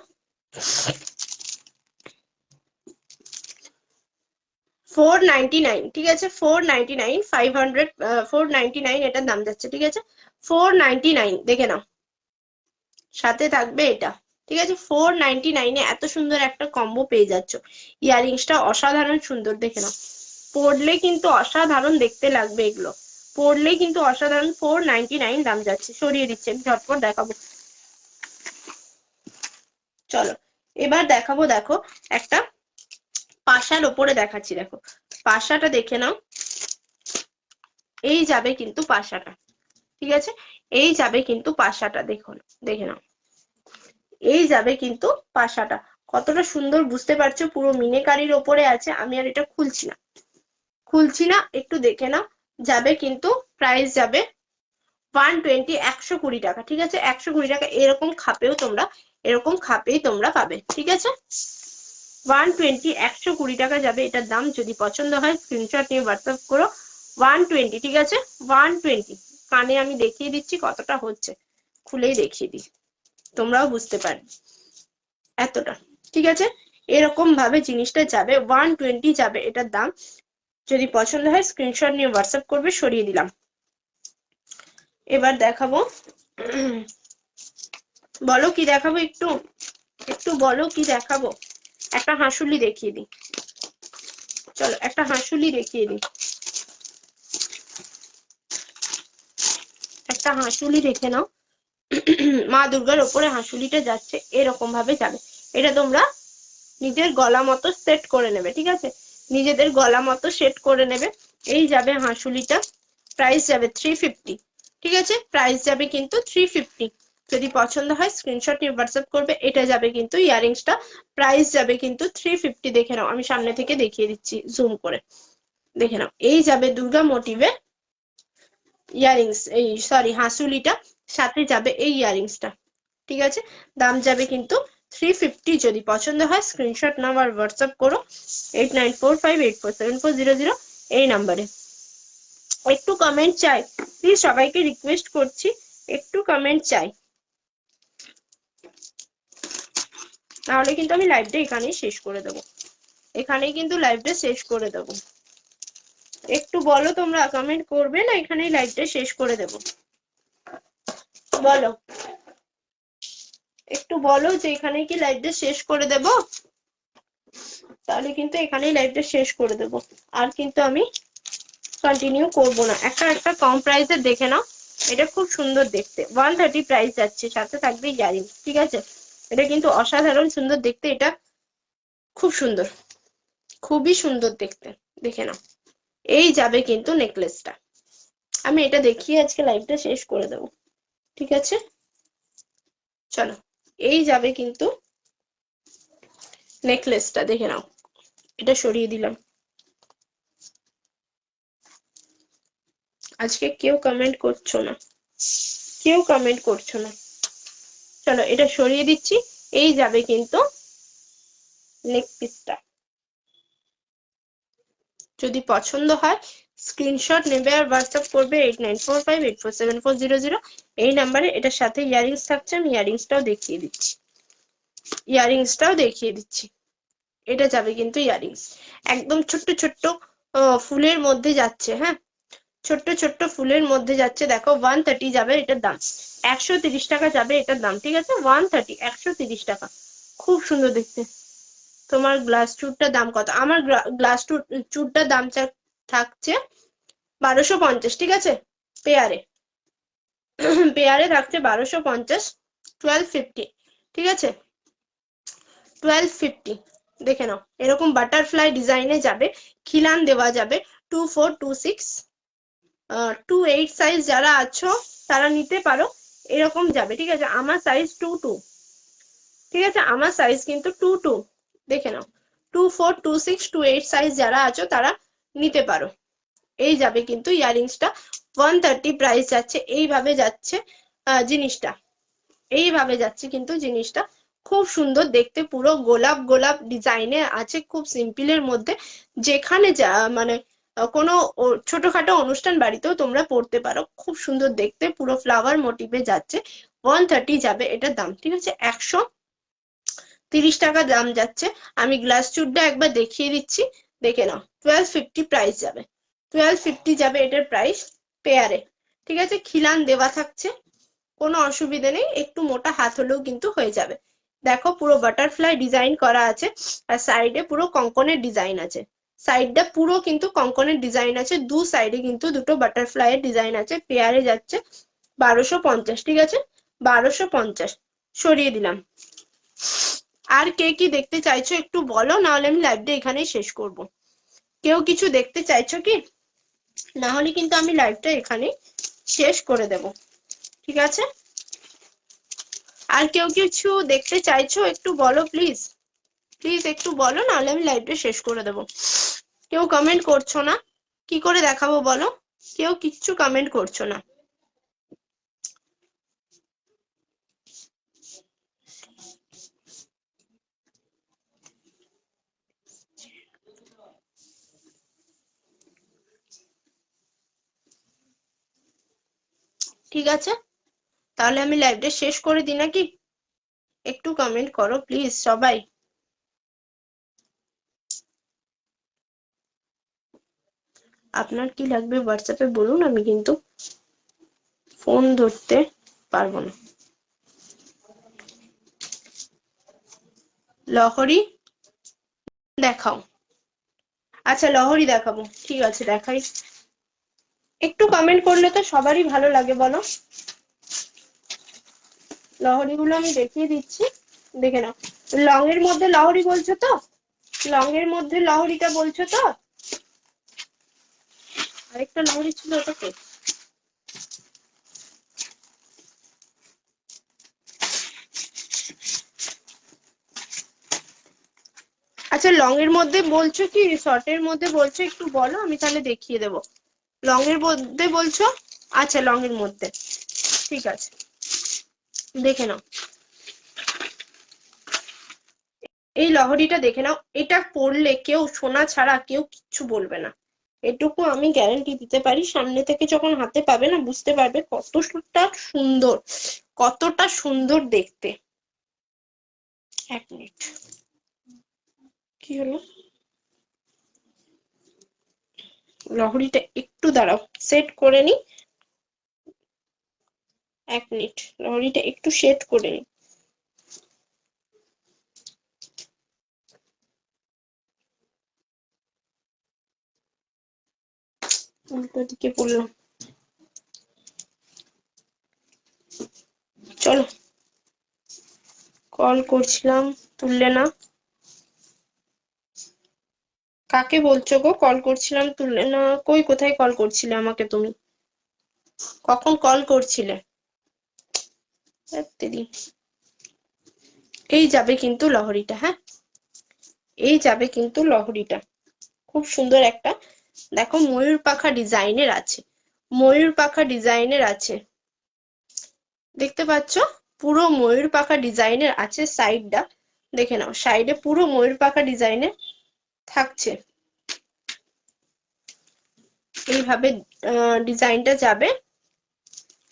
499, ঠিক আছে, 499, 500, 499 এটার দাম যাচ্ছে, ঠিক আছে, 499 দেখে নাও, সাথে থাকবে এটা, ঠিক আছে, 499-এ এত সুন্দর একটা কম্বো পেয়ে যাচ্ছ। ইয়ারিংসটা অসাধারণ সুন্দর, দেখে নাও, পরলে কিন্তু অসাধারণ দেখতে লাগবে, এগুলো পরলেই কিন্তু অসাধারণ। 499 দাম যাচ্ছে, সরিয়ে দিচ্ছি আমি, ঝটপট দেখাবো। চলো এবার দেখাবো, দেখো একটা পাশার ওপরে দেখাচ্ছি, দেখো পাশাটা দেখে নাও, এই যাবে কিন্তু পাশাটা, ঠিক আছে, এই যাবে কিন্তু পাশাটা, দেখুন দেখে নাও, এই যাবে কিন্তু পাশাটা, কতটা সুন্দর বুঝতে পারছো, পুরো মিনেকারির ওপরে আছে, আমি আর এটা খুলছি না, একটু দেখে নাও। যাবে কিন্তু প্রাইস যাবে 120, 120 টাকা, ঠিক আছে, 120 টাকা, এরকম খাপেই তোমরা পাবে, ঠিক আছে, 120, 120 টাকা যাবে এটার দাম। যদি পছন্দ হয় স্ক্রিনশট নিয়ে হোয়াটসঅ্যাপ করো। 120, ঠিক আছে, 120। কানে আমি দেখিয়ে দিচ্ছি কতটা হচ্ছে, খুলেই দেখিয়ে দিই, তোমরাও বুঝতে পারবে, এতটা, ঠিক আছে, এরকম ভাবে জিনিসটা যাবে, 120 যাবে এটার দাম। যদি পছন্দ হয় স্ক্রিনশট নিয়ে হোয়াটসঅ্যাপ করবে, সরিয়ে দিলাম। এবার দেখাবো, বলো কি দেখাবো, একটু বলো কি দেখাবো। একটা হাঁসুলি দেখিয়ে দিই, চলো একটা হাঁসুলি দেখিয়ে দিই, একটা হাঁসুলি দেখে নাও। মা দুর্গার ওপরে হাঁসুলিটা যাচ্ছে, এরকম ভাবে যাবে, এটা তোমরা নিজের গলা মতো সেট করে নেবে, ঠিক আছে, নিজেদের গলা মতো সেট করে নেবে। এই যাবে হাঁসুলিটা, প্রাইস যাবে 350, ঠিক আছে, প্রাইস যাবে কিন্তু 350। যদি পছন্দ হয় স্ক্রিনশট নিয়ে হোয়াটসঅ্যাপ করবে। এটা যাবে কিন্তু ইয়ারিংসটা, প্রাইস যাবে কিন্তু 350, দেখে নাও, আমি সামনে থেকে দেখিয়ে দিচ্ছি জুম করে, দেখে নাও, এই যাবে দুর্গা মোটিভের ইয়ারিংস, এই সরি হাঁসুলিটা, সাথে যাবে এই ইয়ারিংসটা, ঠিক আছে, দাম যাবে কিন্তু 350। যদি পছন্দ হয় স্ক্রিনশট নাও আর হোয়াটসঅ্যাপ করো 8945847400 এই নাম্বারে। একটু কমেন্ট চাই প্লিজ, সবাইকে রিকোয়েস্ট করছি, একটু কমেন্ট চাই, নাহলে কিন্তু আমি লাইভটা এখানেই শেষ করে দেবো, এখানেই কিন্তু লাইভটা শেষ করে দেবো। একটু বলো তোমরা, কমেন্ট করবে না, এখানেই লাইভটা শেষ করে দেবো। বলো, একটু বলো যে এখানে কি লাইভটা শেষ করে দেব? তাহলে কিন্তু এখানেই লাইভটা শেষ করে দেব, আর কিন্তু আমি কন্টিনিউ করব না। একটা কম প্রাইসের দেখে নাও, এটা খুব সুন্দর দেখতে, 130 প্রাইস যাচ্ছে, সাথে থাকবে ইয়ারিং। ঠিক আছে, এটা কিন্তু অসাধারণ সুন্দর দেখতে, এটা খুব সুন্দর, খুবই সুন্দর দেখতে, দেখে নাও। এই যাবে কিন্তু নেকলেসটা, আমি এটা দেখিয়ে আজকে লাইভটা শেষ করে দেব। ঠিক আছে, চলো, এই যাবে কিন্তু নেকলেসটা, দেখে নাও। এটা সরিয়ে দিলাম, আজকে কেউ কমেন্ট করছো না, কেউ কমেন্ট করছো না। চলো এটা সরিয়ে দিচ্ছি, এই যাবে কিন্তু নেক পিসটা। যদি পছন্দ হয় স্ক্রিনশট নেবে আর হোয়াটসঅ্যাপ করবে 8945847400 এই নাম্বারে। এটার সাথে ইয়ারিংস থাকছে, আমি ইয়ারিংসটাও দেখিয়ে দিচ্ছি, ইয়ারিংসটাও দেখিয়ে দিচ্ছি। এটা যাবে কিন্তু ইয়ারিংস, একদম ছোট্ট ছোট্ট ফুলের মধ্যে যাচ্ছে। হ্যাঁ, ছোট্ট ছোট্ট ফুলের মধ্যে যাচ্ছে, দেখো 130 যাবে এটার দাম, 130 টাকা যাবে এটার দাম। ঠিক আছে, 130, 130 টাকা, খুব সুন্দর দেখতে। তোমার গ্লাস চুরটার দাম কত? আমার গ্লাস চুরটার দাম থাকছে 1250। ঠিক আছে, পেয়ারে পেয়ারে থাকছে 1250, 1250। ঠিক আছে, 1250, দেখে নাও। এরকম বাটারফ্লাই ডিজাইনে যাবে, খিলান দেওয়া যাবে। 2426 28 সাইজ যারা আছো তারা নিতে পারো, এরকম যাবে। ঠিক আছে, আমার সাইজ 22। ঠিক আছে, আমার সাইজ কিন্তু 22, দেখে নাও। 242628 সাইজ যারা আছো তারা নিতে পারো। এই যাবে কিন্তু ইয়ারিংসটা, 130 প্রাইস যাচ্ছে। এইভাবে যাচ্ছে জিনিসটা, এইভাবে যাচ্ছে কিন্তু জিনিসটা, খুব সুন্দর দেখতে, পুরো গোলাপ গোলাপ ডিজাইনে আছে, খুব সিম্পলের মধ্যে। যেখানে যা মানে কোনো ছোটখাটো অনুষ্ঠান বাড়িতেও তোমরা পড়তে পারো, খুব সুন্দর দেখতে, পুরো ফ্লাওয়ার মোটিভে যাচ্ছে। 130 যাবে এটার দাম। ঠিক আছে, 130 টাকা দাম যাচ্ছে। আমি গ্লাস চুডটা একবার দেখিয়ে দিচ্ছি, দেখে নাও। 1250 প্রাইস যাবে, 1250 যাবে এটার প্রাইস, পেয়ারে। ঠিক আছে, খিলান দেওয়া থাকছে, কোনো অসুবিধা নেই, একটু মোটা হাত হলেও কিন্তু হয়ে যাবে। দেখো পুরো বাটারফ্লাই ডিজাইন করা আছে, আর সাইডে পুরো কঙ্কনের ডিজাইন আছে, সাইডটা পুরো কিন্তু কঙ্কনের ডিজাইন আছে, দু সাইডে কিন্তু দুটো বাটারফ্লাই এর ডিজাইন আছে। পেয়ারে যাচ্ছে 1250। ঠিক আছে, 1250 সরিয়ে দিলাম। আর কে কি দেখতে চাইছো একটু বলো, নাহলে আমি লাইভটা এখানেই শেষ করব। কেউ কিছু দেখতে চাইছো কি? না হলে কিন্তু আমি লাইভটা এখানে শেষ করে দেব। ঠিক আছে, আর কেউ কিছু দেখতে চাইছো একটু বলো প্লিজ, প্লিজ একটু বলো, নাহলে আমি লাইভটা শেষ করে দেব। কেউ কমেন্ট করছো না, কি করে দেখাবো বলো? কেউ কিচ্ছু কমেন্ট করছো না। ঠিক আছে, তাহলে আমি লাইভটা শেষ করে দিই নাকি? একটু কমেন্ট করো প্লিজ সবাই। আপনার কি লাগবে হোয়াটসঅ্যাপে বলুন, আমি কিন্তু ফোন ধরতে পারবো না। লহরি দেখাও, আচ্ছা লহরি দেখাবো, ঠিক আছে দেখাই। একটু কমেন্ট করলে তো সবারই ভালো লাগে বলো। লহরি গুলো আমি দেখিয়ে দিচ্ছি, দেখে নাও। লং এর মধ্যে লহরি বলছো তো? লং এর মধ্যে লহরিটা বলছো তো? আরেকটা লহরি ছিল, ওটাকে আচ্ছা লং এর মধ্যে বলছো কি শর্টের মধ্যে বলছো, একটু বলো, আমি তাহলে দেখিয়ে দেবো। লং এর মধ্যে বলছো? আচ্ছা লং এর মধ্যে, ঠিক আছে, দেখে নাও। এই লহরিটা দেখে নাও, এটা পরলে কেউ সোনা ছাড়া কেউ কিচ্ছু বলবে না, এটুকু আমি গ্যারান্টি দিতে পারি। সামনে থেকে যখন হাতে পাবে না বুঝতে পারবে কতটা সুন্দর, কতটা সুন্দর দেখতে। এক মিনিট, কি হলো? লহরিটা একটু দাঁড়াও, সেট করে নি। এক মিনিট, লহরিটা একটু সেট করে নিই। উল্টো দিকে পড়লাম। চলো, কল করছিলাম, তুললে না। কাকে বলছো গো? কল করছিলাম তুললে না। কই, কোথায় কল করছিলে আমাকে তুমি? কখন কল করছিলে? এই যাবে কিন্তু লহরিটা, হ্যাঁ এই যাবে কিন্তু লহরিটা। খুব সুন্দর একটা, দেখো ময়ূর পাখা ডিজাইনের আছে, ময়ূর পাখা ডিজাইনের আছে, দেখতে পাচ্ছ? পুরো ময়ূর পাখা ডিজাইনের আছে। সাইডটা দেখে নাও, সাইডে পুরো ময়ূর পাখা ডিজাইনের থাকছে। এইভাবে ডিজাইনটা যাবে,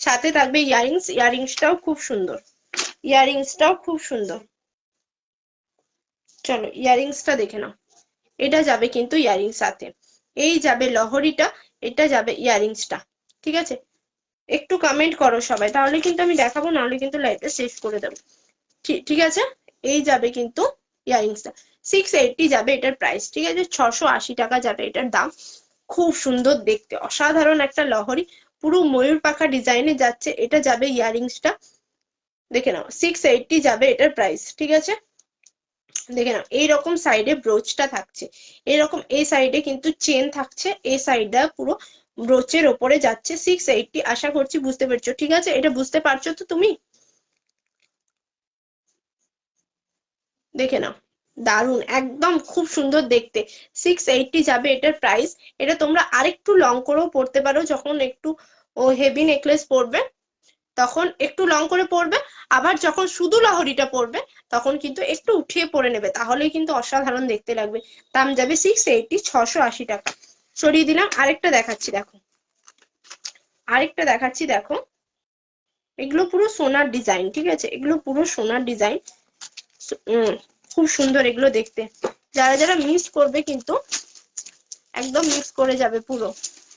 সাথে থাকবে ইয়ারিংস। ইয়ারিংসটাও খুব সুন্দর, ইয়ারিংসটাও খুব সুন্দর। চলো ইয়ারিংসটা দেখে নাও, এটা যাবে কিন্তু ইয়ারিংস সাথে। এই যাবে লহরিটা, এটা যাবে ইয়ারিংসটা। ঠিক আছে, একটু কমেন্ট করো সবাই, তাহলে কিন্তু আমি দেখাবো, নাহলে কিন্তু লাইভটা শেষ করে দেবো। ঠিক আছে, এই যাবে কিন্তু ইয়ারিংসটা। 680 যাবে এটার প্রাইস। ঠিক আছে, 680 টাকা যাবে এটার দাম। খুব সুন্দর দেখতে, অসাধারণ একটা লহরি, পুরো ময়ূর পাখা ডিজাইনে যাচ্ছে। এটা যাবে ইয়ারিংসটা, দেখে নাও 680 যাবে এটার প্রাইস। ঠিক আছে, দেখে নাও এইরকম সাইডে ব্রোচটা থাকছে, এরকম এই সাইডে কিন্তু চেন থাকছে, এই সাইডটা পুরো ব্রোচের ওপরে যাচ্ছে। 680, আশা করছি বুঝতে পারছো। ঠিক আছে, এটা বুঝতে পারছো তো তুমি? দেখে নাও, দারুন, একদম খুব সুন্দর দেখতে। 680 যাবে এটার প্রাইস। এটা তোমরা আরেকটু লং করেও পড়তে পারো, যখন একটু হেভি নেকলেস পরবে তখন একটু লং করে পরবে, আবার যখন শুধু লহরিটা পরবে তখন কিন্তু একটু উঠিয়ে পরে নেবে, তাহলেই কিন্তু অসাধারণ দেখতে লাগবে। দাম যাবে 680, 680 টাকা। সরিয়ে দিলাম, আরেকটা দেখাচ্ছি দেখো, আরেকটা দেখাচ্ছি দেখো। এগুলো পুরো সোনার ডিজাইন। ঠিক আছে, এগুলো পুরো সোনার ডিজাইন। খুব সুন্দর এগুলো দেখতে, যারা যারা মিস করবে কিন্তু একদম মিক্স করে যাবে পুরো।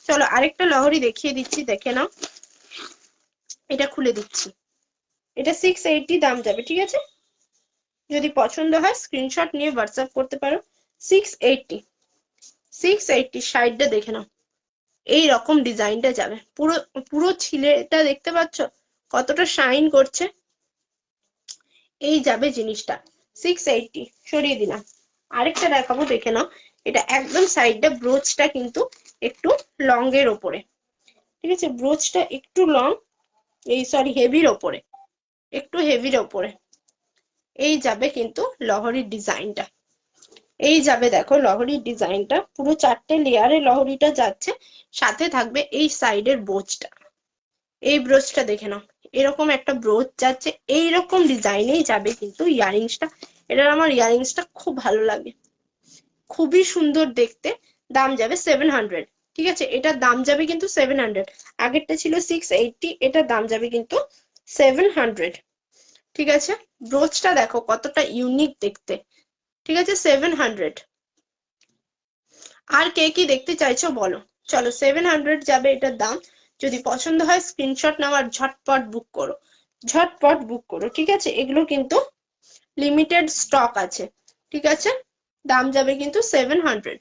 চলো আরেকটা লহরি দেখিয়ে দিচ্ছি, দেখে নাও, এটা খুলে দিচ্ছি। এটা 680 দাম যাবে। ঠিক আছে, যদি পছন্দ হয় স্ক্রিনশট নিয়ে হোয়াটসঅ্যাপ করতে পারো। 680, 680 সাইডটা দেখে নাও, এই রকম ডিজাইনটা যাবে পুরো, পুরো ছিলেটা দেখতে পাচ্ছ কতটা শাইন করছে। এই যাবে জিনিসটা 680। সরিয়ে দিলাম, আরেকটা দেখাবো, দেখে নাও। এটা একদম সাইডটা ব্রোচটা কিন্তু একটু লং এর ওপরে। ঠিক আছে, ব্রোচটা একটু লং, এই সরি হেভির ওপরে, একটু হেভির ওপরে। এই যাবে কিন্তু লহরির ডিজাইনটা, এই যাবে দেখো লহরির ডিজাইনটা, পুরো 4টে লেয়ারে লহরিটা যাচ্ছে। সাথে থাকবে এই সাইডের ব্রোচটা, এই ব্রোচটা দেখে নাও, এরকম একটা ব্রোচ যাচ্ছে। এইরকম ডিজাইনেই যাবে কিন্তু ইয়ারিংসটা। এটার আমার ইয়ারিংসটা খুব ভালো লাগে, খুবই সুন্দর দেখতে। দাম যাবে 700। ঠিক আছে, এটার দাম যাবে কিন্তু 700। আগেরটা ছিল 680, এটার দাম যাবে কিন্তু 700। ঠিক আছে, ব্রোচটা দেখো কতটা ইউনিক দেখতে। ঠিক আছে, 700। আর কে কি দেখতে চাইছো বলো। চলো 700 যাবে এটার দাম। যদি পছন্দ হয় স্ক্রিনশট নাও আর ঝটপট বুক করো, ঝটপট বুক করো। ঠিক আছে, এগুলো কিন্তু লিমিটেড স্টক আছে। ঠিক আছে, দাম যাবে কিন্তু 700,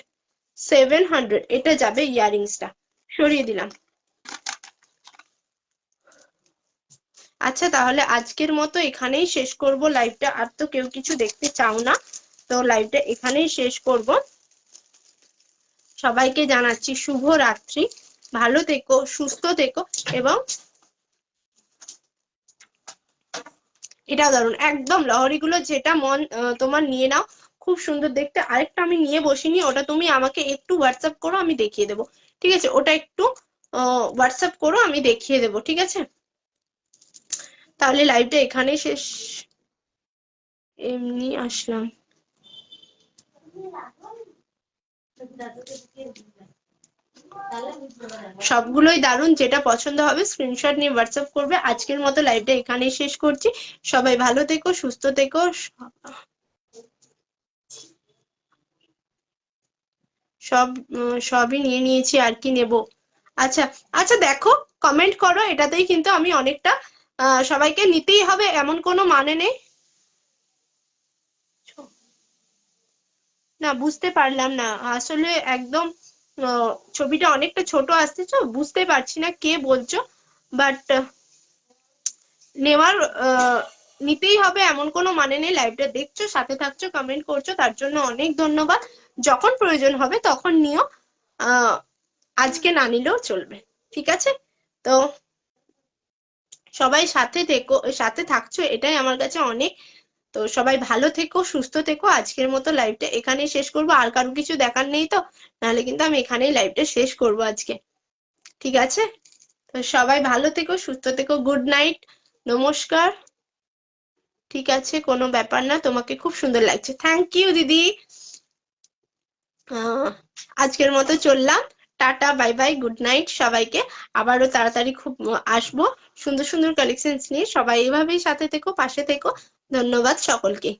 700। এটা যাবে ইয়ারিংসটা। সরিয়ে দিলাম। আচ্ছা, তাহলে আজকের মতো এখানেই শেষ করব লাইভটা। আর তো কেউ কিছু দেখতে চাও না, তো লাইভটা এখানেই শেষ করব। সবাইকে জানাচ্ছি শুভ রাত্রি, ভালো থেকো, সুস্থ থেকো। এবং এটা দারুন একদম, লহরিগুলো যেটা মন তোমার নিয়ে নাও, খুব সুন্দর দেখতে। আরেকটা আমি নিয়ে বসিনি, ওটা তুমি আমাকে একটু হোয়াটসঅ্যাপ করো, আমি দেখিয়ে দেবো। ঠিক আছে, ওটা একটু হোয়াটসঅ্যাপ করো, আমি দেখিয়ে দেবো। ঠিক আছে, তাহলে লাইভটা এখানেই শেষ। এমনি আসলাম। সবগুলোই দারুণ, যেটা পছন্দ হবে স্ক্রিনশট নিয়ে হোয়াটসঅ্যাপ করবে। আজকের মতো লাইভটা এখানেই শেষ করছি। সবাই ভালো থেকো, সুস্থ থেকো। সব সবই নিয়ে নিয়েছি, আর কি নেব। আচ্ছা, আচ্ছা দেখো, কমেন্ট করো, এটাতেই কিন্তু আমি অনেকটা সবাইকে নিতেই হবে এমন কোনো মানে নেই। না বুঝতে পারলাম না আসলে, একদম ছবিটা অনেকটা ছোট আসছে তো বুঝতে পারছি না কে বলছো, বাট নেওয়ার নিতেই হবে এমন কোনো মানে নেই। লাইভটা দেখছো, সাথে থাকছো, কমেন্ট করছো, তার জন্য অনেক ধন্যবাদ। যখন প্রয়োজন হবে তখন নিও, আজকে না নিলেও চলবে, ঠিক আছে? তো সবাই সাথে থেকো, সাথে থাকছো, এটাই আমার কাছে অনেক। তো সবাই ভালো থেকো, সুস্থ থেকো। আজকের মতো লাইভটা এখানেই শেষ করবো, আর কারো কিছু দেখার নেই তো, নাহলে কিন্তু আমি এখানেই লাইভটা শেষ করবো আজকে, ঠিক আছে? তো সবাই ভালো থেকো, সুস্থ থেকো, গুড নাইট, নমস্কার। ঠিক আছে, কোনো ব্যাপার না, তোমাকে খুব সুন্দর লাগছে, থ্যাংক ইউ দিদি। আজকের মতো চললাম, tata, bye bye, good night সবাইকে। আবারও তাড়াতাড়ি খুব আসবো সুন্দর সুন্দর কালেকশনস নিয়ে। সবাই এভাবেই সাথে থেকো, পাশে থেকো। ধন্যবাদ সকলকে।